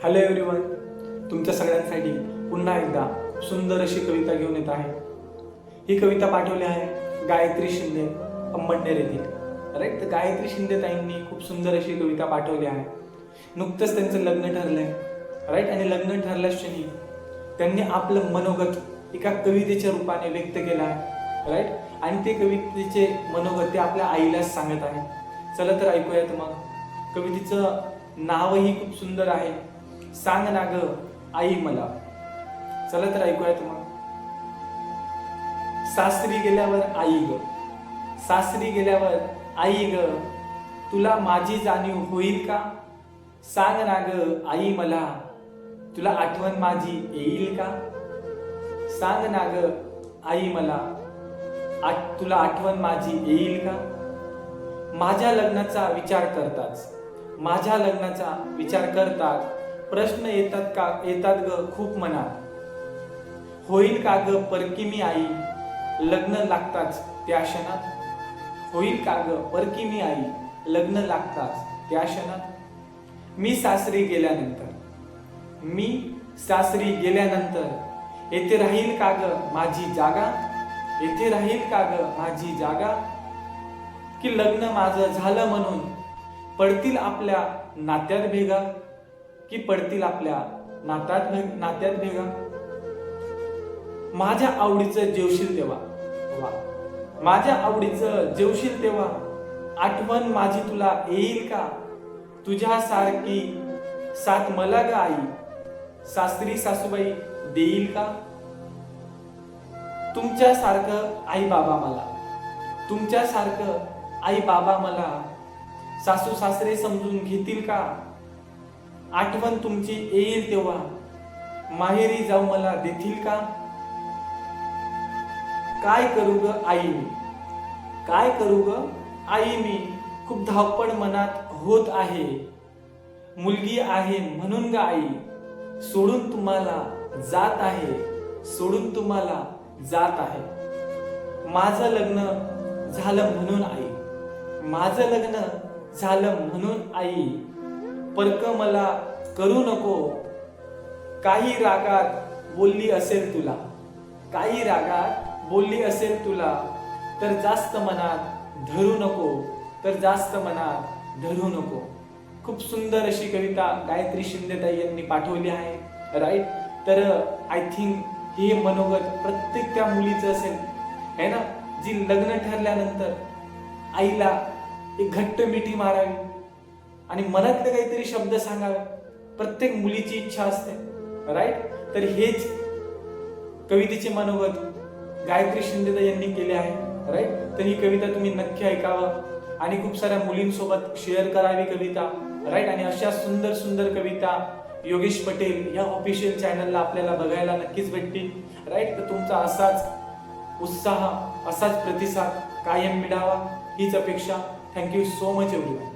Hello everyone, तुमच्या सगळ्यांसाठी पुन्हा एकदा सुंदर अशी कविता घेऊन येत आहे। ही कविता पाठवली आहे गायत्री शिंदे अंबडनेर येथील। राईट, तर गायत्री शिंदे ताईंनी खूप सुंदर अशी कविता पाठवली आहे। नुकतंच त्यांचं लग्न ठरलंय, राईट, आणि लग्न ठरल्याच क्षणी त्यांनी आपलं मनोगत एका कवितेच्या रूपाने व्यक्त केलं आहे, राईट, आणि ते कवितेचे मनोगत ते आपल्या आईलाच सांगत आहे। चला तर ऐकूयात मग। कवितेचं नावही खूप सुंदर आहे, सांग ना ग आई मला। चला तर ऐकूयात मग। सासरी गेल्यावर आई ग, सासरी गेल्यावर आई ग, तुला माझी जाणीव होईल का? सांग ना ग आई मला, तुला आठवण माझी येईल का? सांग ना ग आई मला, तुला आठवण माझी येईल का? माझ्या लग्नाचा विचार करताच, माझ्या लग्नाचा विचार करतात प्रश्न येतात ग खूप मनात। होईल का ग परकी मी आई, लग्न लागताच त्या क्षणात? होईल का ग परकी मी आई, लग्न लागताच त्या क्षणात? मी सासरी गेल्यानंतर, मी सासरी गेल्यानंतर येथे राहील का ग माझी जागा? येथे राहील का ग माझी जागा? की लग्न माझं झालं म्हणून पडतील आपल्या नात्यात भेगा? की पडतील आपल्या नात्यात भेगा? माझ्या आवडीचं जेवशील तेव्हा, वा, माझ्या आवडीचं जेवशील तेव्हा आठवण माझी तुला येईल का? तुझ्यासारखी साथ मला ग आई, सासरी सासूबाई देईल का? तुमच्यासारखं आई बाबा मला, तुमच्यासारखं आई बाबा मला सासू सासरे समजून घेतील का? आठवण तुमची येईल तेव्हा माहेरी जाऊ मला देतील का? काय करू ग आई मी, काय करू ग आई मी, खूप धावपळ मनात होत आहे। मुलगी आहे म्हणून ग आई, सोडून तुम्हाला जात आहे, सोडून तुम्हाला जात आहे। माझं लग्न झालं म्हणून आई, माझं लग्न झालं म्हणून आई, परक मला करू नको। काही रागात बोलली असेल तुला, काही रागात बोलली असेल तुला, तर जास्त मनात धरू नको, तर जास्त मनात धरू नको। खूप सुंदर अशी कविता गायत्री शिंदे ताई यांनी पाठवली आहे, राईट। तर आय थिंक हे मनोगत प्रत्येक त्या मुलीचं असेल, है ना, जी लग्न ठरल्यानंतर आईला एक घट्ट मिठी मारावी आणि मनातले काहीतरी शब्द सांगावे, प्रत्येक मुलीची इच्छा असते, राईट। तर हेच कवितेचे मनोगत गायत्री शिंदे यांनी केले आहे, राईट। तर ही कविता तुम्ही नक्की ऐकावं आणि खूप साऱ्या मुलींसोबत शेअर करावी कविता, राईट। आणि अशा सुंदर सुंदर कविता योगेश पटेल या ऑफिशियल चॅनलला आपल्याला बघायला नक्कीच भेटतील, राईट। तर तुमचा असाच उत्साह, असाच प्रतिसाद कायम मिळावा हीच अपेक्षा। Thank you so much everyone.